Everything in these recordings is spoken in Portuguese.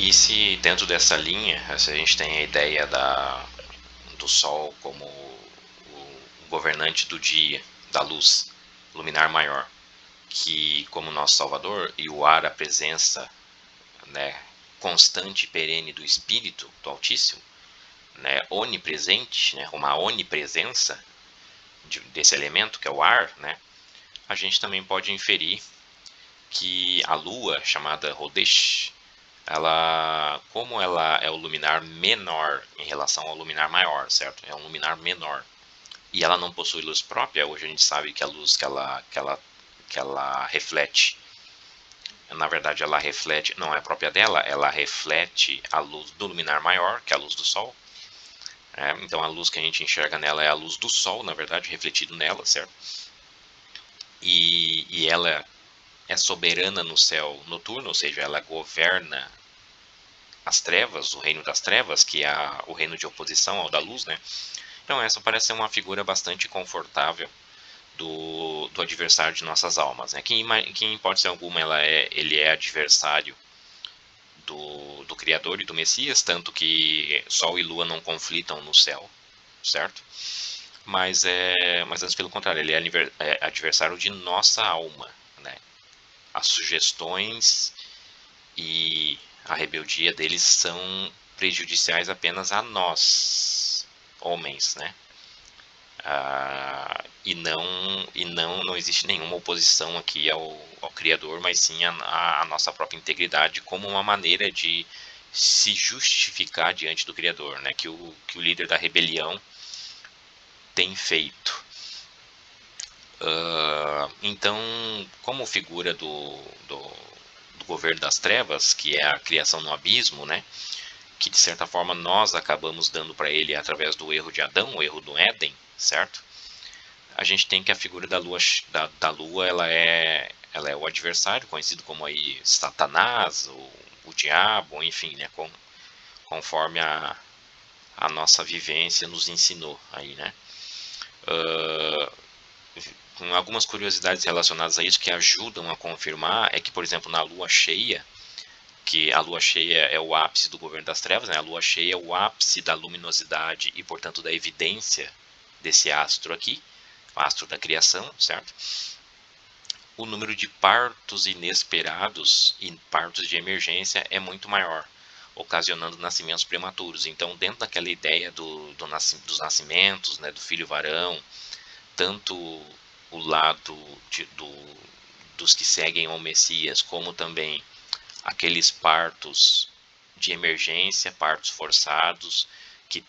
E se dentro dessa linha, se a gente tem a ideia do Sol como o governante do dia, da luz, luminar maior, que como nosso Salvador, e o ar a presença, né, constante e perene do Espírito, do Altíssimo, né, onipresente, né, uma onipresença desse elemento que é o ar, né, a gente também pode inferir que a Lua, chamada Rodesh, como ela é o luminar menor em relação ao luminar maior, certo? É um luminar menor. E ela não possui luz própria. Hoje a gente sabe que a luz que ela reflete, na verdade ela reflete, não é própria dela, ela reflete a luz do luminar maior, que é a luz do Sol. Então a luz que a gente enxerga nela é a luz do Sol, na verdade, refletido nela, certo? E ela é soberana no céu noturno, ou seja, ela governa as trevas, o reino das trevas, que é o reino de oposição ao da luz, né? Então essa parece ser uma figura bastante confortável do adversário de nossas almas, né? Que em hipótese alguma ele é adversário do Criador e do Messias, tanto que Sol e Lua não conflitam no céu, certo? Mas antes pelo contrário, ele é adversário de nossa alma, né? As sugestões e a rebeldia deles são prejudiciais apenas a nós, homens, né? Não existe nenhuma oposição aqui ao Criador, mas sim a nossa própria integridade como uma maneira de se justificar diante do Criador, né? Que o líder da rebelião tem feito. Então, como figura do governo das trevas, que é a criação no abismo, né? Que de certa forma nós acabamos dando para ele através do erro de Adão, o erro do Éden, certo? A gente tem que a figura da lua ela é o adversário, conhecido como aí Satanás, o diabo, enfim, né? Conforme a nossa vivência nos ensinou aí, né? Com algumas curiosidades relacionadas a isso que ajudam a confirmar é que, por exemplo, na lua cheia, que a lua cheia é o ápice do governo das trevas, né? A lua cheia é o ápice da luminosidade e, portanto, da evidência desse astro aqui, o astro da criação, certo? O número de partos inesperados e partos de emergência é muito maior, ocasionando nascimentos prematuros. Então, dentro daquela ideia dos nascimentos, né, do filho varão, tanto o lado dos que seguem ao Messias, como também aqueles partos de emergência, partos forçados, que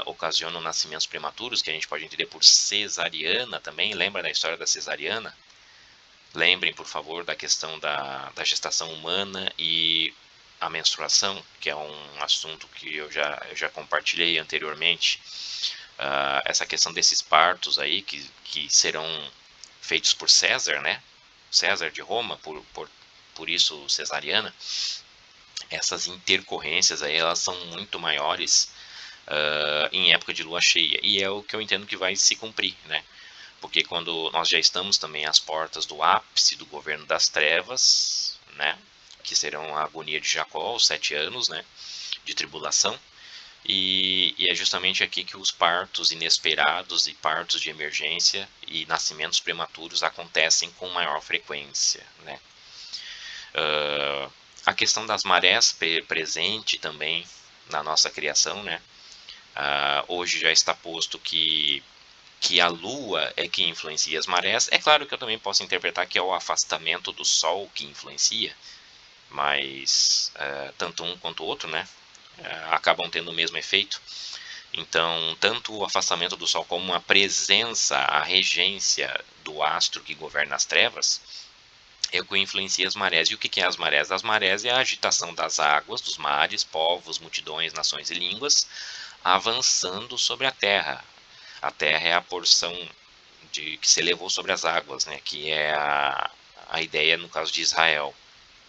ocasionam nascimentos prematuros, que a gente pode entender por cesariana também. Lembra da história da cesariana? Lembrem, por favor, da questão da gestação humana e a menstruação, que é um assunto que eu já compartilhei anteriormente. Essa questão desses partos aí, que serão feitos por César, né? César de Roma, por isso cesariana. Essas intercorrências aí, elas são muito maiores em época de lua cheia. E é o que eu entendo que vai se cumprir, né? Porque quando nós já estamos também às portas do ápice do governo das trevas, né? Que serão a agonia de Jacó, os 7 anos, né? De tribulação. E é justamente aqui que os partos inesperados e partos de emergência e nascimentos prematuros acontecem com maior frequência, né? A questão das marés presente também na nossa criação, né? Hoje já está posto que a Lua é que influencia as marés. É claro que eu também posso interpretar que é o afastamento do Sol que influencia, mas tanto um quanto o outro, né? Acabam tendo o mesmo efeito. Então, tanto o afastamento do Sol como a presença, a regência do astro que governa as trevas, é o que influencia as marés. E o que é as marés? As marés é a agitação das águas, dos mares, povos, multidões, nações e línguas, avançando sobre a Terra. A Terra é a porção que se elevou sobre as águas, né? Que é a ideia no caso de Israel,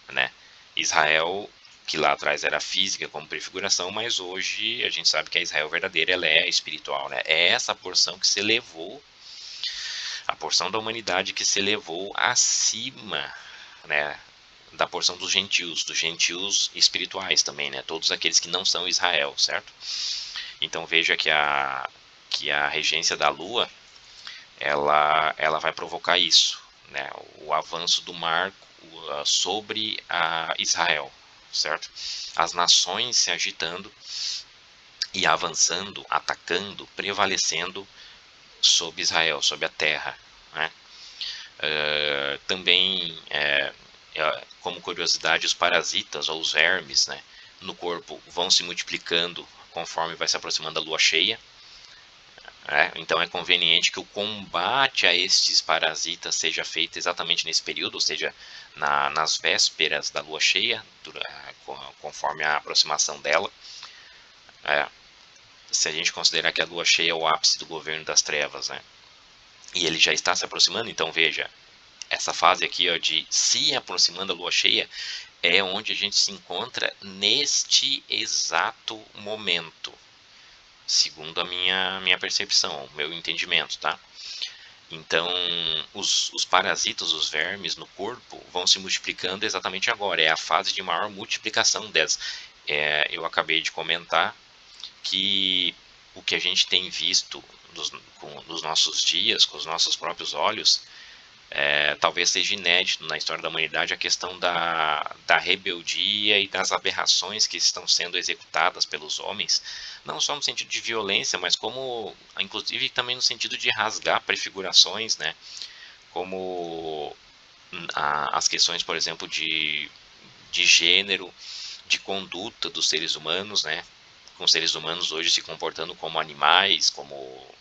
né? Israel, que lá atrás era física como prefiguração, mas hoje a gente sabe que a Israel verdadeira ela é espiritual, né? É essa porção que se elevou, a porção da humanidade que se elevou acima, né? da porção dos gentios espirituais também, né? Todos aqueles que não são Israel, certo? Então veja que a regência da Lua, ela vai provocar isso, né? O avanço do mar sobre a Israel, certo? As nações se agitando e avançando, atacando, prevalecendo sobre Israel, sobre a terra, né? Também, como curiosidade, os parasitas ou os vermes, né, no corpo vão se multiplicando conforme vai se aproximando da lua cheia. Então é conveniente que o combate a estes parasitas seja feito exatamente nesse período, ou seja, nas vésperas da lua cheia, conforme a aproximação dela. Se a gente considerar que a lua cheia é o ápice do governo das trevas, né, e ele já está se aproximando, então veja, essa fase aqui, ó, de se aproximando da lua cheia é onde a gente se encontra neste exato momento, segundo a minha percepção, o meu entendimento, tá? Então, os parasitas, os vermes no corpo vão se multiplicando exatamente agora, é a fase de maior multiplicação delas. Eu acabei de comentar que o que a gente tem visto nos nossos dias, com os nossos próprios olhos, talvez seja inédito na história da humanidade a questão da rebeldia e das aberrações que estão sendo executadas pelos homens, não só no sentido de violência, mas como, inclusive, também no sentido de rasgar prefigurações, né? Como as questões, por exemplo, de gênero, de conduta dos seres humanos, né? Com seres humanos hoje se comportando como animais, como,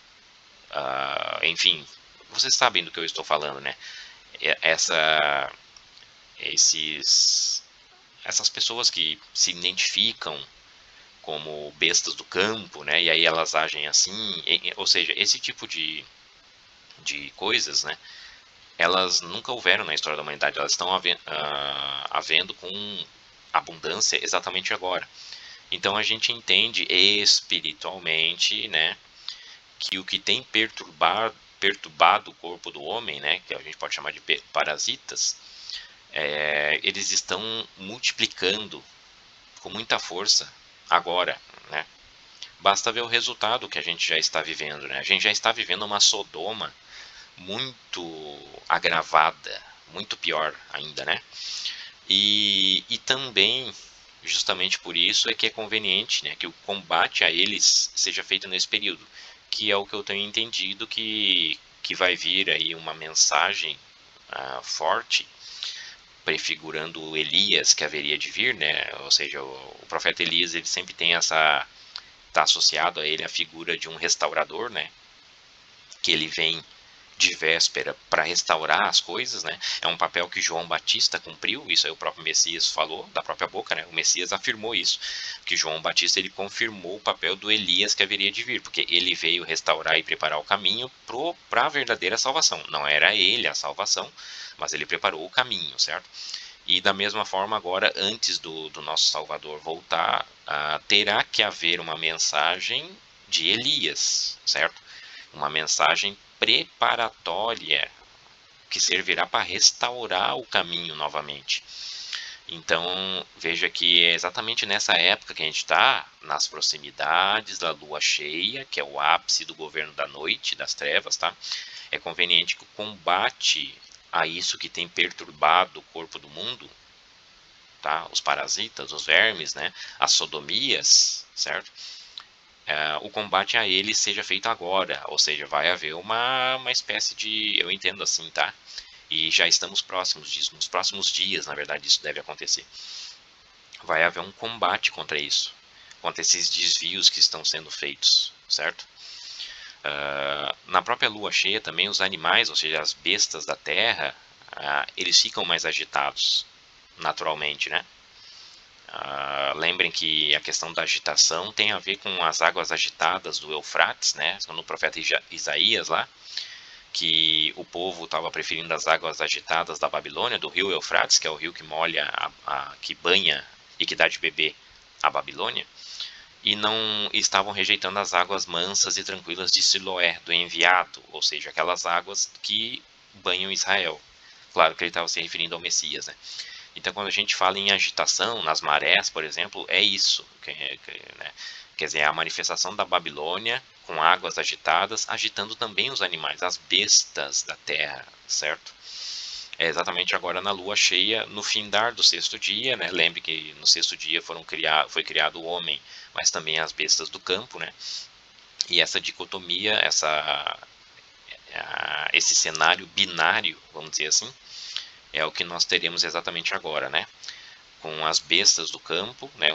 enfim, vocês sabem do que eu estou falando, né? Essa, essas pessoas que se identificam como bestas do campo, né? E aí elas agem assim, ou seja, esse tipo de coisas, né? Elas nunca houveram na história da humanidade, elas estão havendo com abundância exatamente agora. Então a gente entende espiritualmente, né, que o que tem perturbado o corpo do homem, né, que a gente pode chamar de parasitas, eles estão multiplicando com muita força agora, né? Basta ver o resultado que a gente já está vivendo, né? A gente já está vivendo uma Sodoma muito agravada, muito pior ainda, né? E também, justamente por isso, é que é conveniente, né, que o combate a eles seja feito nesse período, que é o que eu tenho entendido que vai vir aí uma mensagem forte prefigurando Elias que haveria de vir, né? Ou seja, o profeta Elias, ele sempre tem está associado a ele a figura de um restaurador, né? Que ele vem de véspera para restaurar as coisas, né? É um papel que João Batista cumpriu, isso aí o próprio Messias falou da própria boca, né? O Messias afirmou isso, que João Batista ele confirmou o papel do Elias que haveria de vir, porque ele veio restaurar e preparar o caminho para a verdadeira salvação. Não era ele a salvação, mas ele preparou o caminho, certo? E da mesma forma agora, antes do nosso Salvador voltar, terá que haver uma mensagem de Elias, certo? Uma mensagem preparatória que servirá para restaurar o caminho novamente. Então, veja que é exatamente nessa época que a gente está, nas proximidades da lua cheia, que é o ápice do governo da noite, das trevas, tá? É conveniente que o combate a isso que tem perturbado o corpo do mundo, tá? Os parasitas, os vermes, né? As sodomias, certo? O combate a ele seja feito agora, ou seja, vai haver uma espécie de, eu entendo assim, tá? E já estamos próximos disso, nos próximos dias, na verdade, isso deve acontecer. Vai haver um combate contra isso, contra esses desvios que estão sendo feitos, certo? Na própria lua cheia também os animais, ou seja, as bestas da terra, eles ficam mais agitados, naturalmente, né? Lembrem que a questão da agitação tem a ver com as águas agitadas do Eufrates, né? No profeta Isaías lá, que o povo estava preferindo as águas agitadas da Babilônia, do rio Eufrates, que é o rio que molha, que banha e que dá de beber a Babilônia, e não estavam rejeitando as águas mansas e tranquilas de Siloé, do enviado, ou seja, aquelas águas que banham Israel. Claro que ele estava se referindo ao Messias, né? Então, quando a gente fala em agitação, nas marés, por exemplo, é isso, né? Quer dizer, é a manifestação da Babilônia com águas agitadas, agitando também os animais, as bestas da terra, certo? É exatamente agora na lua cheia, no findar do sexto dia, né? Lembre que no sexto dia foi criado o homem, mas também as bestas do campo, né? E essa dicotomia, esse cenário binário, vamos dizer assim, é o que nós teremos exatamente agora, né? Com as bestas do campo, né?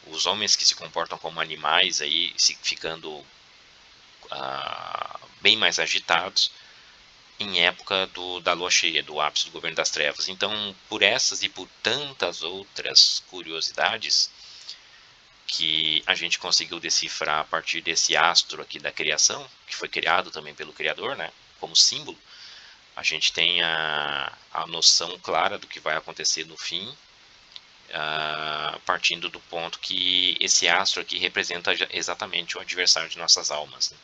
Os homens que se comportam como animais aí, ficando bem mais agitados em época da lua cheia, do ápice do governo das trevas. Então, por essas e por tantas outras curiosidades que a gente conseguiu decifrar a partir desse astro aqui da criação, que foi criado também pelo Criador, né, como símbolo, a gente tem a noção clara do que vai acontecer no fim, partindo do ponto que esse astro aqui representa exatamente o adversário de nossas almas, né?